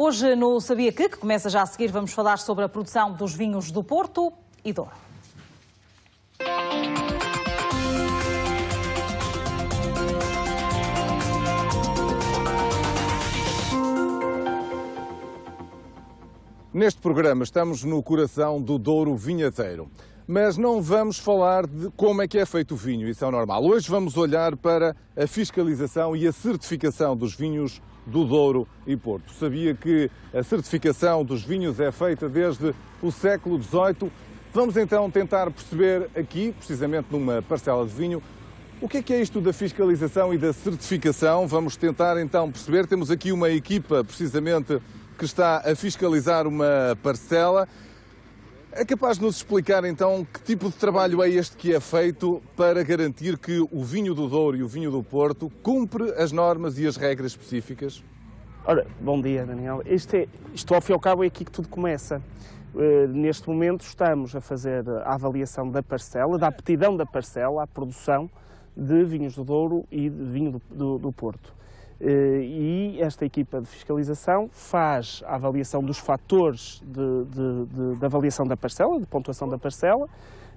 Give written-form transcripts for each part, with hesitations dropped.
Hoje no Sabia que começa já a seguir, vamos falar sobre a produção dos vinhos do Porto e Douro. Neste programa estamos no coração do Douro vinheteiro, mas não vamos falar de como é que é feito o vinho, isso é normal. Hoje vamos olhar para a fiscalização e a certificação dos vinhos do Douro e Porto. Sabia que a certificação dos vinhos é feita desde o século XVIII? Vamos então tentar perceber aqui, precisamente numa parcela de vinho, o que é isto da fiscalização e da certificação. Vamos tentar então perceber. Temos aqui uma equipa precisamente que está a fiscalizar uma parcela. É capaz de nos explicar então que tipo de trabalho é este que é feito para garantir que o vinho do Douro e o vinho do Porto cumpre as normas e as regras específicas? Ora, bom dia, Daniel. Isto ao fim e ao cabo é aqui que tudo começa. Neste momento estamos a fazer a avaliação da parcela, da aptidão da parcela à produção de vinhos do Douro e de vinho do Porto. E esta equipa de fiscalização faz a avaliação dos fatores de avaliação da parcela, de pontuação da parcela.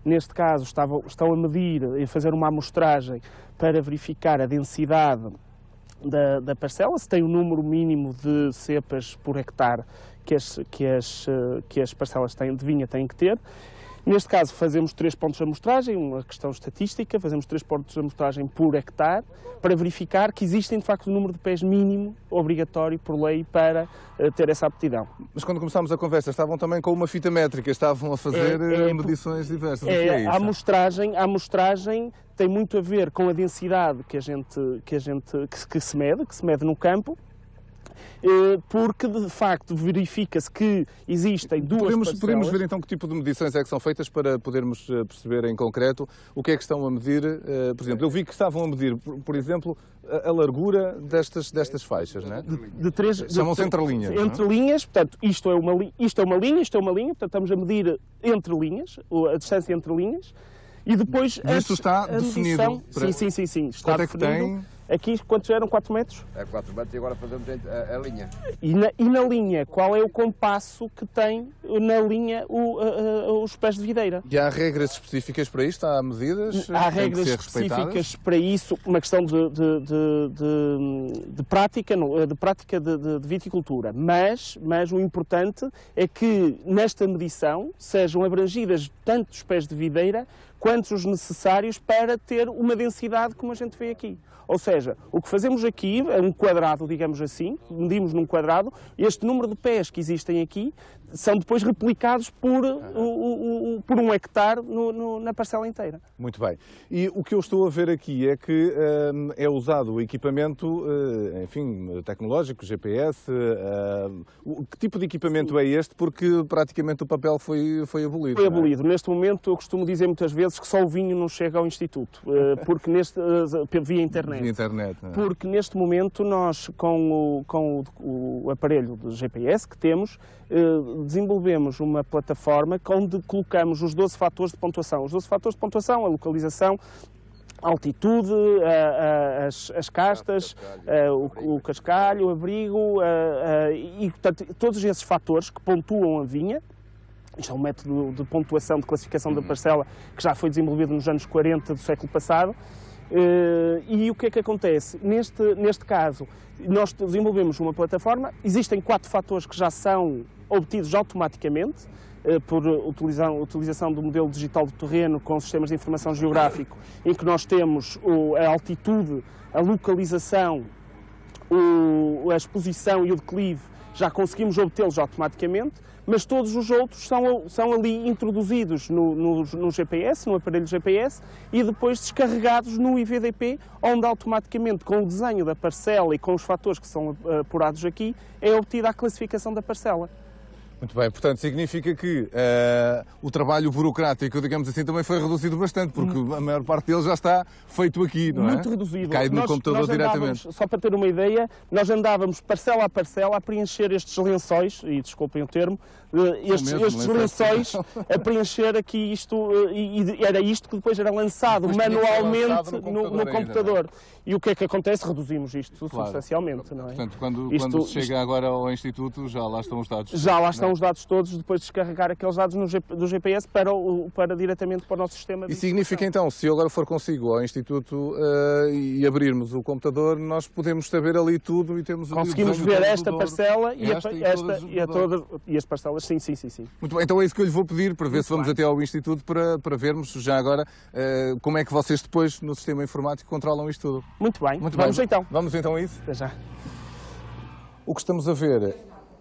Neste caso estão a medir e fazer uma amostragem para verificar a densidade da parcela, se tem o número mínimo de cepas por hectare que as parcelas de vinha têm que ter. Neste caso fazemos 3 pontos de amostragem, uma questão estatística, fazemos 3 pontos de amostragem por hectare para verificar que existem de facto o número de pés mínimo obrigatório por lei para ter essa aptidão. Mas quando começámos a conversa estavam também com uma fita métrica, estavam a fazer medições diversas. A amostragem tem muito a ver com a densidade que se mede no campo. Porque de facto verifica-se que existem duas parcelas. Podemos ver então que tipo de medições é que são feitas para podermos perceber em concreto o que é que estão a medir. Por exemplo, eu vi que estavam a medir, por exemplo, a largura destas faixas, não é? Chamam-se entrelinhas. Entrelinhas, portanto, isto é uma linha, portanto estamos a medir entre linhas, a distância entre linhas, e depois isso está definido. Sim, está definido. Tem? Aqui, quantos eram? 4 metros? É 4 metros e agora fazemos a linha. E na linha, qual é o compasso que tem na linha os pés de videira? E há regras específicas para isto? Há medidas? Há regras específicas para isso, uma questão de prática de viticultura. Mas o importante é que nesta medição sejam abrangidas tanto os pés de videira quanto os necessários para ter uma densidade como a gente vê aqui. Ou seja, o que fazemos aqui é um quadrado, digamos assim, medimos num quadrado, este número de pés que existem aqui são depois replicados por um hectare na parcela inteira. Muito bem. E o que eu estou a ver aqui é que é usado o equipamento, enfim, tecnológico, GPS. Que tipo de equipamento é este? Porque praticamente o papel foi abolido. Foi abolido. Neste momento eu costumo dizer muitas vezes que só o vinho não chega ao Instituto, porque via internet. Porque neste momento nós, com o aparelho de GPS que temos, desenvolvemos uma plataforma onde colocamos os 12 fatores de pontuação. Os 12 fatores de pontuação, a localização, a altitude, as castas, o cascalho, o abrigo, e portanto, todos esses fatores que pontuam a vinha. Isto é um método de pontuação, de classificação da parcela que já foi desenvolvido nos anos 40 do século passado. E o que é que acontece? Neste caso, nós desenvolvemos uma plataforma, existem 4 fatores que já são obtidos automaticamente, por utilização do modelo digital do terreno com sistemas de informação geográfico, em que nós temos a altitude, a localização, a exposição e o declive, já conseguimos obtê-los automaticamente, mas todos os outros são ali introduzidos no GPS, no aparelho GPS, e depois descarregados no IVDP, onde automaticamente, com o desenho da parcela e com os fatores que são apurados aqui, é obtida a classificação da parcela. Muito bem, portanto, significa que o trabalho burocrático, digamos assim, também foi reduzido bastante, porque a maior parte dele já está feito aqui, não é? Muito reduzido. Cai no computador diretamente. Só para ter uma ideia, nós andávamos parcela a parcela a preencher estes lençóis, e desculpem o termo, estes lençóis, a preencher aqui isto, e era isto que depois era lançado manualmente no computador. E o que é que acontece? Reduzimos isto substancialmente, não é? Portanto, quando se chega agora ao Instituto, já lá estão os dados. Já lá estão os dados todos, depois de descarregar aqueles dados do GPS para diretamente para o nosso sistema de E significa então, se eu agora for consigo ao Instituto e abrirmos o computador, nós podemos saber ali tudo e temos conseguimos ver esta parcela e as parcelas, sim. Muito bem, então é isso que eu lhe vou pedir, para ver se vamos até ao Instituto para vermos já agora como é que vocês depois no sistema informático controlam isto tudo. Muito bem, vamos então. Vamos então a isso? Até já. O que estamos a ver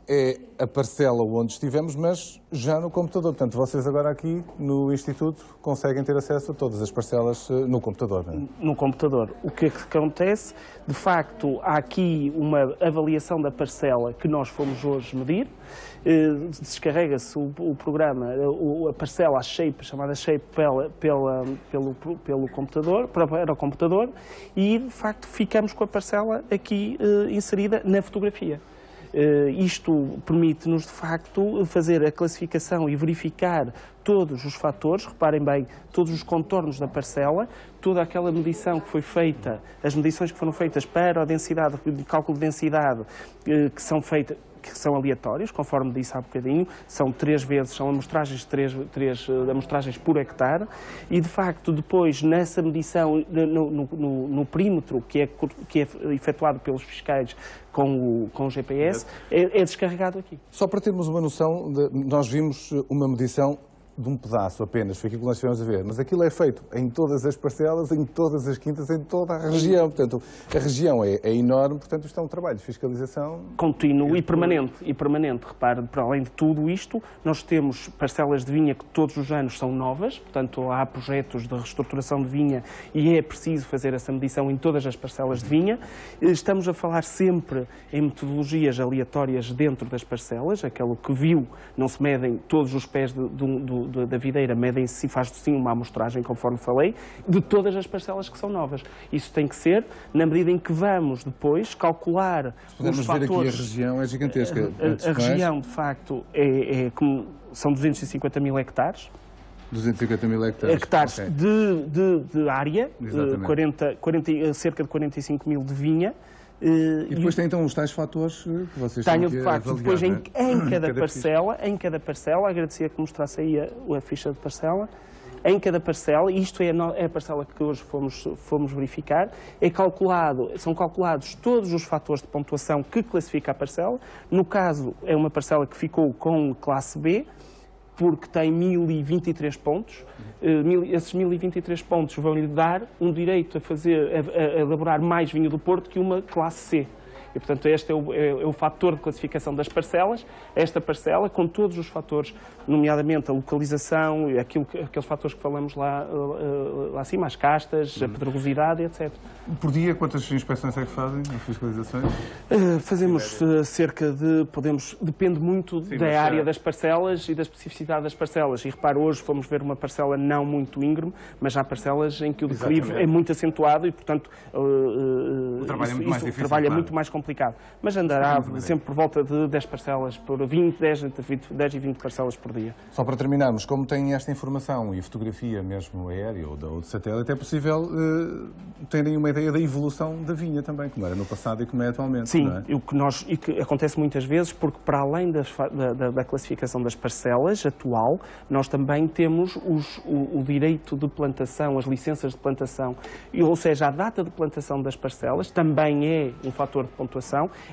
é a parcela onde estivemos, mas já no computador. Portanto, vocês agora aqui no Instituto conseguem ter acesso a todas as parcelas no computador, não é? No computador. O que é que acontece? De facto, há aqui uma avaliação da parcela que nós fomos hoje medir. Descarrega-se o programa, a parcela, a shape, chamada shape, pelo computador, para o computador, e de facto ficamos com a parcela aqui inserida na fotografia. Isto permite-nos, de facto, fazer a classificação e verificar todos os fatores, reparem bem, todos os contornos da parcela, toda aquela medição que foi feita, as medições que foram feitas para a densidade, o cálculo de densidade, que são aleatórios, conforme disse há bocadinho, são 3 vezes, são amostragens, três amostragens por hectare, e de facto depois nessa medição no perímetro que é efetuado pelos fiscais com o GPS, é descarregado aqui. Só para termos uma noção, nós vimos uma medição de um pedaço apenas, foi aquilo que nós estivemos a ver, mas aquilo é feito em todas as parcelas, em todas as quintas, em toda a região. Portanto, a região é enorme, portanto, isto é um trabalho de fiscalização contínuo e permanente. Repare, para além de tudo isto, nós temos parcelas de vinha que todos os anos são novas, portanto, há projetos de reestruturação de vinha e é preciso fazer essa medição em todas as parcelas de vinha. Estamos a falar sempre em metodologias aleatórias dentro das parcelas, aquilo que viu, não se medem todos os pés da videira, medem-se e faz sim uma amostragem, conforme falei, de todas as parcelas que são novas. Isso tem que ser, na medida em que vamos depois calcular os fatores... Podemos ver aqui a região, é gigantesca. A região, de facto, são 250 mil hectares. 250 mil hectares. Hectares okay. de área, cerca de 45 mil de vinha. E depois tem então os tais fatores que vocês têm que avaliar, depois em cada parcela, agradecia que mostrasse aí a ficha de parcela, em cada parcela, isto é a parcela que hoje fomos verificar, são calculados todos os fatores de pontuação que classifica a parcela. No caso, é uma parcela que ficou com classe B, porque tem 1023 pontos. Esses 1023 pontos vão-lhe dar um direito a elaborar mais vinho do Porto que uma classe C. E, portanto, este é o fator de classificação das parcelas. Esta parcela, com todos os fatores, nomeadamente a localização, aqueles fatores que falamos lá acima, as castas, a pedregosidade, etc. Por dia, quantas inspeções é que fazem, as fiscalizações? Fazemos cerca de, depende muito da área das parcelas e da especificidade das parcelas. E repare, hoje fomos ver uma parcela não muito íngreme, mas há parcelas em que o declive é muito acentuado e, portanto, o trabalho é muito mais difícil, é muito mais complicado. Mas andará sempre por volta de 10 parcelas por 10 e 20 parcelas por dia. Só para terminarmos, como tem esta informação e fotografia mesmo aérea ou de satélite, é possível terem uma ideia da evolução da vinha também, como era no passado e como é atualmente. Sim, não é? e que acontece muitas vezes, porque para além da classificação das parcelas atual, nós também temos o direito de plantação, as licenças de plantação, ou seja, a data de plantação das parcelas também é um fator de pontuação.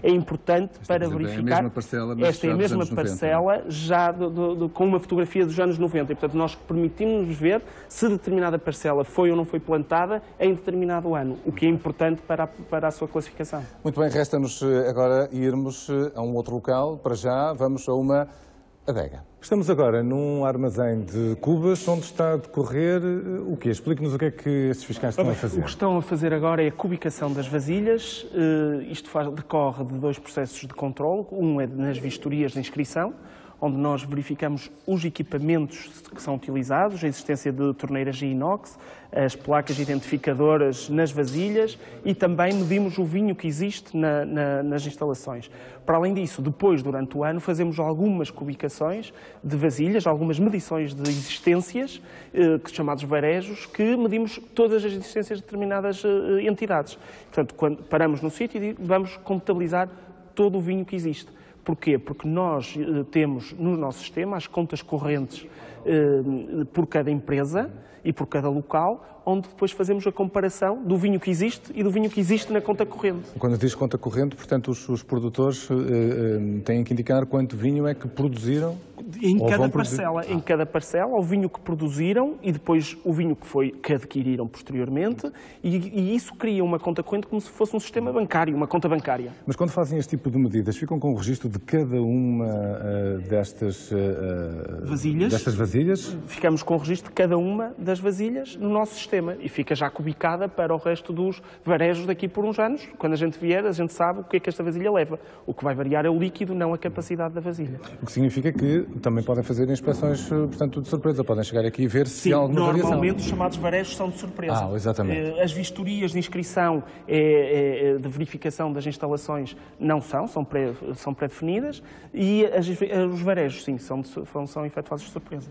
É importante para verificar. Esta é a mesma parcela, já com uma fotografia dos anos 90. E, portanto, nós permitimos ver se determinada parcela foi ou não foi plantada em determinado ano, o que é importante para a sua classificação. Muito bem, resta-nos agora irmos a um outro local. Para já, vamos a uma adega. Estamos agora num armazém de cubas, onde está a decorrer o quê? Explique-nos o que é que estes fiscais estão a fazer. O que estão a fazer agora é a cubicação das vasilhas. Isto decorre de 2 processos de controle. Um é nas vistorias de inscrição, onde nós verificamos os equipamentos que são utilizados, a existência de torneiras de inox, as placas identificadoras nas vasilhas e também medimos o vinho que existe nas instalações. Para além disso, depois, durante o ano, fazemos algumas cubicações de vasilhas, algumas medições de existências, chamados varejos, que medimos todas as existências de determinadas entidades. Portanto, quando paramos no sítio e vamos contabilizar todo o vinho que existe. Porquê? Porque nós temos no nosso sistema as contas correntes por cada empresa e por cada local, onde depois fazemos a comparação do vinho que existe e do vinho que existe na conta corrente. Quando diz conta corrente, portanto, os produtores têm que indicar quanto vinho é que produziram? Em cada parcela, o vinho que produziram e depois o vinho que adquiriram posteriormente, e isso cria uma conta corrente como se fosse um sistema bancário, uma conta bancária. Mas quando fazem este tipo de medidas, ficam com o registro de cada uma destas vasilhas? Ficamos com o registro de cada uma das vasilhas no nosso sistema e fica já cubicada para o resto dos varejos daqui por uns anos. Quando a gente vier, a gente sabe o que é que esta vasilha leva. O que vai variar é o líquido, não a capacidade da vasilha. O que significa que também podem fazer inspeções, portanto, de surpresa. Podem chegar aqui e ver se há alguma variação. Normalmente os chamados varejos são de surpresa. Exatamente. As vistorias de inscrição de verificação das instalações não são pré-definidas e os varejos, sim, são efetuados de surpresa.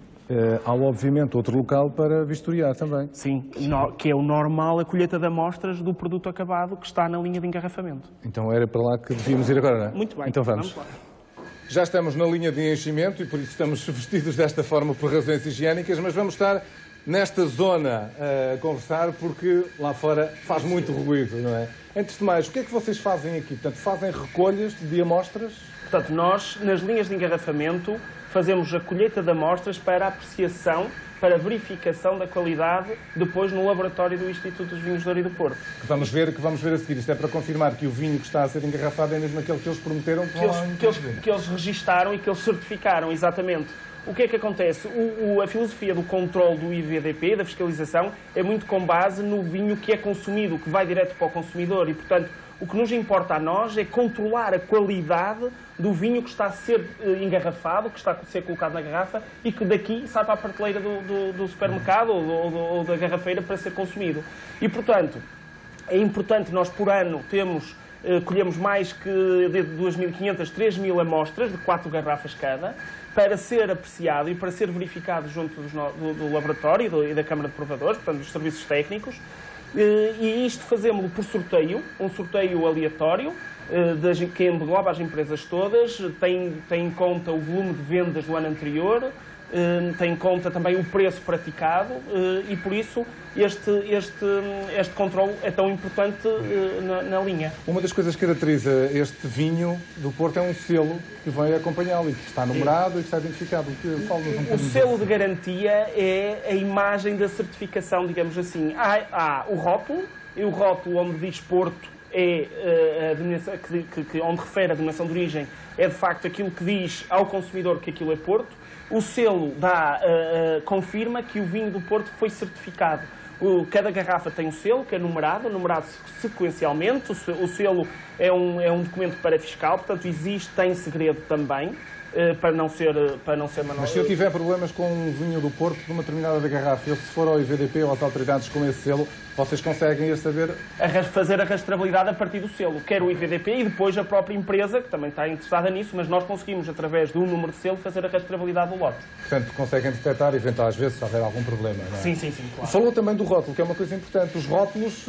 Há, obviamente, outro local para vistoriar também. Sim, que é o normal, a colheita de amostras do produto acabado que está na linha de engarrafamento. Então era para lá que devíamos ir agora, não é? Muito bem. Então vamos lá. Já estamos na linha de enchimento e por isso estamos vestidos desta forma por razões higiênicas, mas vamos estar nesta zona a conversar porque lá fora faz muito ruído, não é? Antes de mais, o que é que vocês fazem aqui? Portanto, fazem recolhas de amostras? Portanto, nós, nas linhas de engarrafamento, fazemos a colheita de amostras para apreciação, para verificação da qualidade, depois no laboratório do Instituto dos Vinhos de Ouro e do Porto. Que vamos ver a seguir. Isto é para confirmar que o vinho que está a ser engarrafado é mesmo aquele que eles prometeram que eles registaram e que eles certificaram, exatamente. O que é que acontece? A filosofia do controle do IVDP, da fiscalização, é muito com base no vinho que é consumido, que vai direto para o consumidor e, portanto, o que nos importa a nós é controlar a qualidade do vinho que está a ser engarrafado, que está a ser colocado na garrafa e que daqui sai para a prateleira do supermercado ou da garrafeira para ser consumido. E, portanto, é importante nós, por ano, colhemos mais que de 2.500, 3.000 amostras, de 4 garrafas cada, para ser apreciado e para ser verificado junto do laboratório e da Câmara de Provadores, portanto, dos serviços técnicos. E isto fazemos-lo por sorteio, um sorteio aleatório, que engloba as empresas todas, tem em conta o volume de vendas do ano anterior, tem em conta também o preço praticado e, por isso, este controle é tão importante na linha. Uma das coisas que caracteriza este vinho do Porto é um selo que vai acompanhá-lo e que está numerado e que está identificado. O selo de garantia é a imagem da certificação, digamos assim. Há o rótulo, e o rótulo onde diz Porto é onde refere a denominação de origem, é de facto aquilo que diz ao consumidor que aquilo é Porto. O selo confirma que o vinho do Porto foi certificado. Cada garrafa tem um selo que é numerado sequencialmente. O selo é um documento parafiscal, portanto existe em segredo também, para não ser manual. Mas se eu tiver problemas com um vinho do Porto de uma determinada garrafa, se for ao IVDP ou às autoridades com esse selo, vocês conseguem saber? Fazer a rastreabilidade a partir do selo, quer o IVDP e depois a própria empresa, que também está interessada nisso, mas nós conseguimos, através do número de selo, fazer a rastreabilidade do lote. Portanto, conseguem detectar e eventualmente, às vezes, se houver algum problema, não é? Sim, claro. Falou também do rótulo, que é uma coisa importante. Os rótulos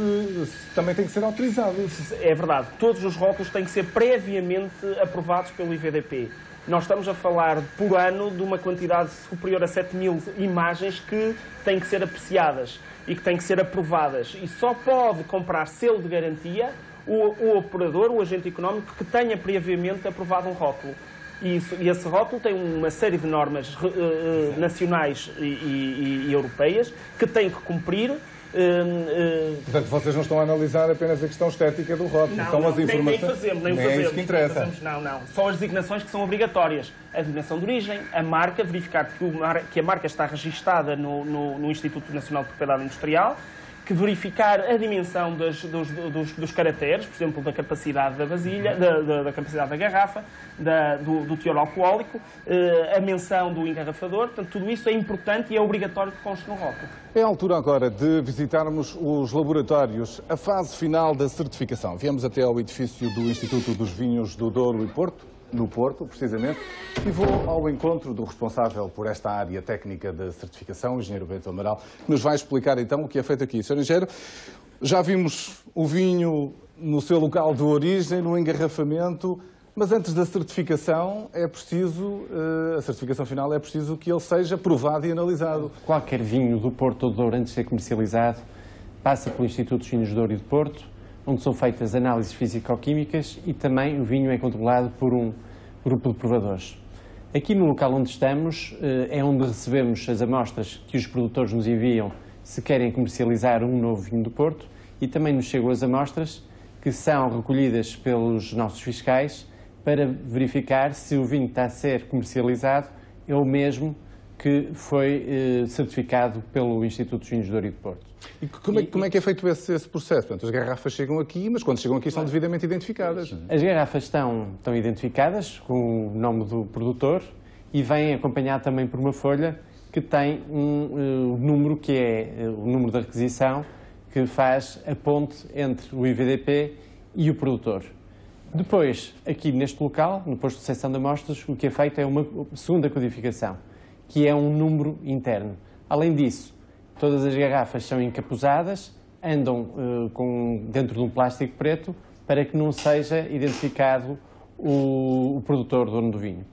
também têm que ser autorizados. É verdade. Todos os rótulos têm que ser previamente aprovados pelo IVDP. Nós estamos a falar, por ano, de uma quantidade superior a 7.000 imagens que têm que ser apreciadas e que têm que ser aprovadas. E só pode comprar selo de garantia o operador, o agente económico, que tenha previamente aprovado um rótulo. E esse rótulo tem uma série de normas nacionais e europeias que tem que cumprir. Portanto, vocês não estão a analisar apenas a questão estética do rótulo, são as informações. Nem fazemos. É isso que interessa. Não. São as designações que são obrigatórias. A designação de origem, a marca, verificar que a marca está registada no Instituto Nacional de Propriedade Industrial, que verificar a dimensão dos caracteres, por exemplo, da capacidade da vasilha, da capacidade da garrafa, do teor alcoólico, a menção do engarrafador. Portanto, tudo isso é importante e é obrigatório que conste no rótulo. É a altura agora de visitarmos os laboratórios, a fase final da certificação. Viemos até ao edifício do Instituto dos Vinhos do Douro e Porto, no Porto, precisamente, e vou ao encontro do responsável por esta área técnica de certificação, o engenheiro Bento Amaral, que nos vai explicar então o que é feito aqui. Sr. Engenheiro, já vimos o vinho no seu local de origem, no engarrafamento, mas antes da certificação é preciso, a certificação final é preciso que ele seja provado e analisado. Qualquer vinho do Porto ou do Douro, antes de ser comercializado, passa pelo Instituto dos Vinhos do Douro e do Porto, onde são feitas análises físico-químicas e também o vinho é controlado por um grupo de provadores. Aqui no local onde estamos é onde recebemos as amostras que os produtores nos enviam se querem comercializar um novo vinho do Porto e também nos chegam as amostras que são recolhidas pelos nossos fiscais para verificar se o vinho está a ser comercializado é o mesmo que foi certificado pelo Instituto dos Vinhos do Douro e do Porto. E como é que é feito esse processo? Portanto, as garrafas chegam aqui, mas quando chegam aqui são devidamente identificadas. As garrafas estão identificadas com o nome do produtor e vêm acompanhado também por uma folha que tem um número que é o número da requisição que faz a ponte entre o IVDP e o produtor. Depois, aqui neste local, no posto de recepção de amostras, o que é feito é uma segunda codificação, que é um número interno. Além disso, todas as garrafas são encapuzadas, andam dentro de um plástico preto para que não seja identificado o produtor, dono do vinho.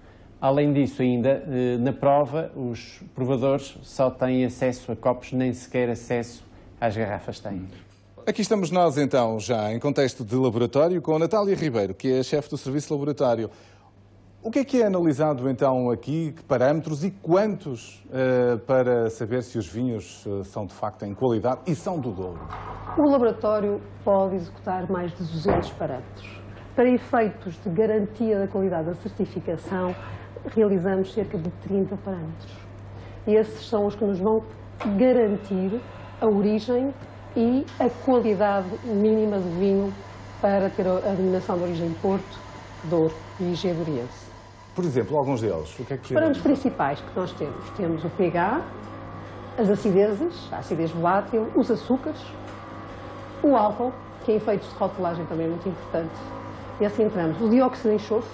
Além disso, ainda, na prova, os provadores só têm acesso a copos, nem sequer acesso às garrafas têm. Aqui estamos nós, então, já em contexto de laboratório, com a Natália Ribeiro, que é a chefe do serviço laboratório. O que é analisado, então, aqui? Que parâmetros e quantos para saber se os vinhos são, de facto, em qualidade e são do Douro? O laboratório pode executar mais de 200 parâmetros. Para efeitos de garantia da qualidade da certificação, realizamos cerca de 30 parâmetros. E esses são os que nos vão garantir a origem e a qualidade mínima do vinho para ter a denominação de origem Porto, Douro e IG Douriense. Por exemplo, alguns deles, o que é que... Os parâmetros principais que nós temos, temos o pH, as acidezes, a acidez volátil, os açúcares, o álcool, que em efeitos de rotulagem também é muito importante, e assim entramos. O dióxido de enxofre,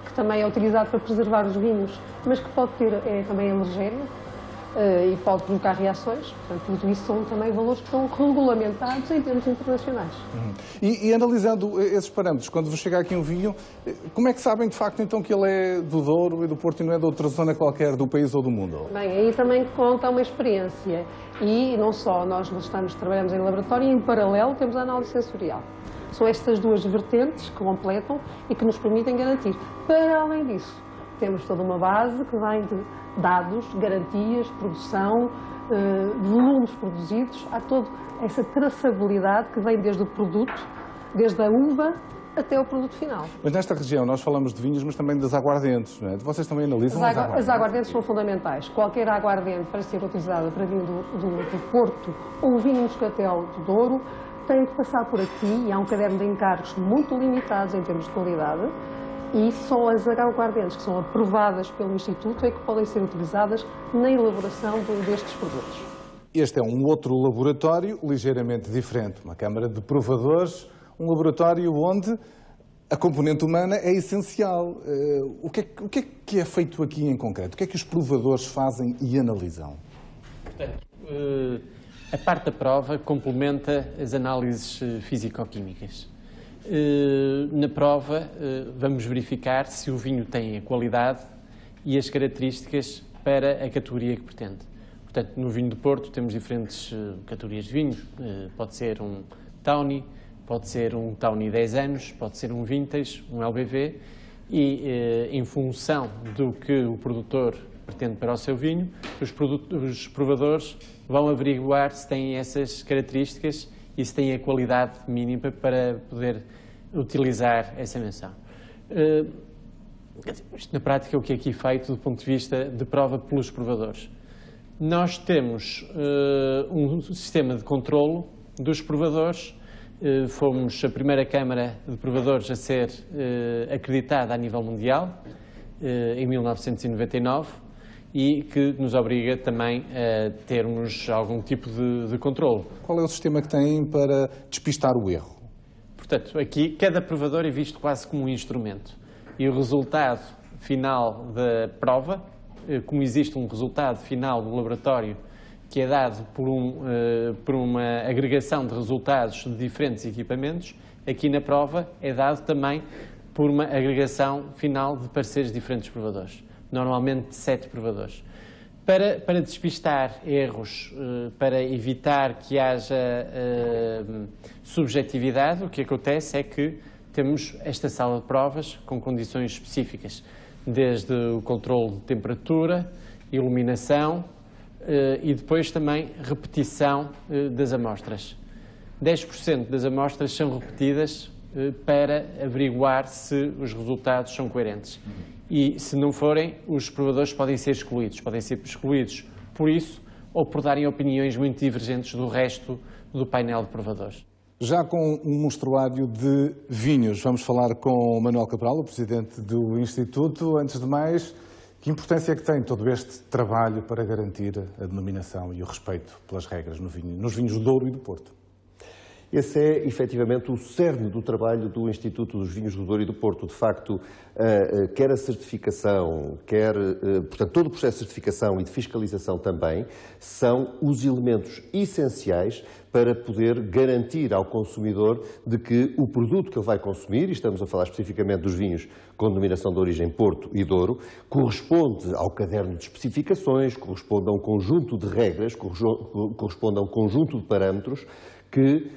que também é utilizado para preservar os vinhos, mas que pode ter também alergénio e pode provocar reações. Portanto, tudo isso são também valores que estão regulamentados em termos internacionais. E analisando esses parâmetros, quando vos chega aqui um vinho, como é que sabem de facto então que ele é do Douro e do Porto e não é de outra zona qualquer do país ou do mundo? Bem, aí também conta uma experiência e não só nós trabalhamos em laboratório e em paralelo temos a análise sensorial. São estas duas vertentes que completam e que nos permitem garantir. Para além disso, temos toda uma base que vem de dados, garantias, produção, volumes produzidos. Há toda essa traçabilidade que vem desde o produto, desde a uva até o produto final. Mas nesta região nós falamos de vinhos, mas também das aguardentes, não é? Vocês também analisam as aguardentes? As aguardentes são fundamentais. Qualquer aguardente para ser utilizada para vinho do Porto ou vinho moscatel do Douro tem que passar por aqui e há um caderno de encargos muito limitados em termos de qualidade. E só as aguardentes que são aprovadas pelo Instituto é que podem ser utilizadas na elaboração destes produtos. Este é um outro laboratório ligeiramente diferente, uma câmara de provadores, um laboratório onde a componente humana é essencial. O que é feito aqui em concreto? O que é que os provadores fazem e analisam? Portanto, a parte da prova complementa as análises físico-químicas. Na prova, vamos verificar se o vinho tem a qualidade e as características para a categoria que pretende. Portanto, no vinho do Porto temos diferentes categorias de vinho. Pode ser um Tawny, pode ser um Tawny 10 anos, pode ser um Vintage, um LBV. E, em função do que o produtor pretende para o seu vinho, os provadores vão averiguar se têm essas características e se tem a qualidade mínima para poder utilizar essa menção. Isto, na prática, é o que é aqui feito do ponto de vista de prova pelos provadores. Nós temos um sistema de controlo dos provadores. Fomos a primeira Câmara de Provadores a ser acreditada a nível mundial, em 1999, e que nos obriga também a termos algum tipo de controlo. Qual é o sistema que têm para despistar o erro? Portanto, aqui cada provador é visto quase como um instrumento e o resultado final da prova, como existe um resultado final no laboratório que é dado por uma agregação de resultados de diferentes equipamentos, aqui na prova é dado também por uma agregação final de pareceres de diferentes provadores, normalmente de 7 provadores. Para despistar erros, para evitar que haja subjetividade, o que acontece é que temos esta sala de provas com condições específicas, desde o controle de temperatura, iluminação e depois também repetição das amostras. 10% das amostras são repetidas para averiguar se os resultados são coerentes. E se não forem, os provadores podem ser excluídos por isso ou por darem opiniões muito divergentes do resto do painel de provadores. Já com um mostruário de vinhos, vamos falar com o Manuel Cabral, o presidente do Instituto. Antes de mais, que importância é que tem todo este trabalho para garantir a denominação e o respeito pelas regras nos vinhos do Douro e do Porto? Esse é, efetivamente, o cerne do trabalho do Instituto dos Vinhos do Douro e do Porto. De facto, quer a certificação, portanto, todo o processo de certificação e de fiscalização também, são os elementos essenciais para poder garantir ao consumidor de que o produto que ele vai consumir, e estamos a falar especificamente dos vinhos com denominação de origem Porto e Douro, corresponde ao caderno de especificações, corresponde a um conjunto de regras, corresponde a um conjunto de parâmetros que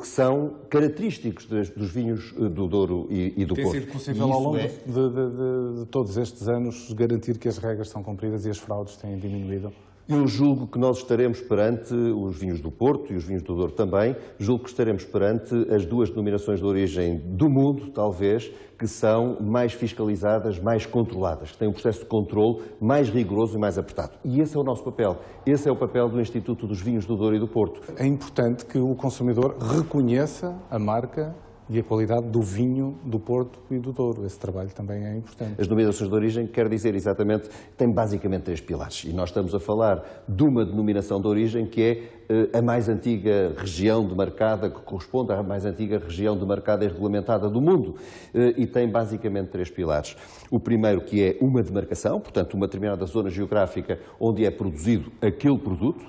são característicos dos vinhos do Douro e do Porto. Tem sido possível ao longo de todos estes anos garantir que as regras são cumpridas e as fraudes têm diminuído? Eu julgo que nós estaremos perante os vinhos do Porto e os vinhos do Douro também, julgo que estaremos perante as duas denominações de origem do mundo, talvez, que são mais fiscalizadas, mais controladas, que têm um processo de controle mais rigoroso e mais apertado. E esse é o nosso papel. Esse é o papel do Instituto dos Vinhos do Douro e do Porto. É importante que o consumidor reconheça a marca e a qualidade do vinho do Porto e do Douro. Esse trabalho também é importante. As denominações de origem, quer dizer exatamente, tem basicamente 3 pilares. E nós estamos a falar de uma denominação de origem que é a mais antiga região demarcada, que corresponde à mais antiga região demarcada e regulamentada do mundo. E tem basicamente 3 pilares. O primeiro, que é uma demarcação, portanto, uma determinada zona geográfica onde é produzido aquele produto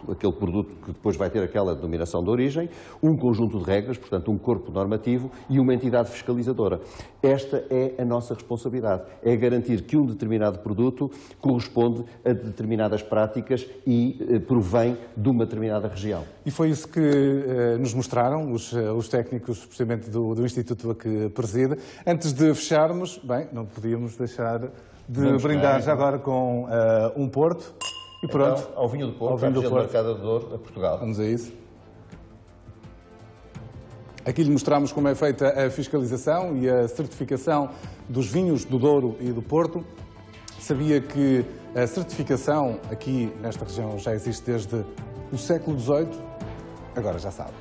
que depois vai ter aquela denominação de origem, um conjunto de regras, portanto, um corpo normativo e uma entidade fiscalizadora. Esta é a nossa responsabilidade, é garantir que um determinado produto corresponde a determinadas práticas e provém de uma determinada região. E foi isso que nos mostraram os técnicos, precisamente do Instituto a que preside. Antes de fecharmos, bem, não podíamos deixar de brindar já agora com um Porto. E pronto. Então, ao vinho do Porto, à região demarcada de Douro, a Portugal. Vamos a isso. Aqui lhe mostramos como é feita a fiscalização e a certificação dos vinhos do Douro e do Porto. Sabia que a certificação aqui nesta região já existe desde o século XVIII? Agora já sabe.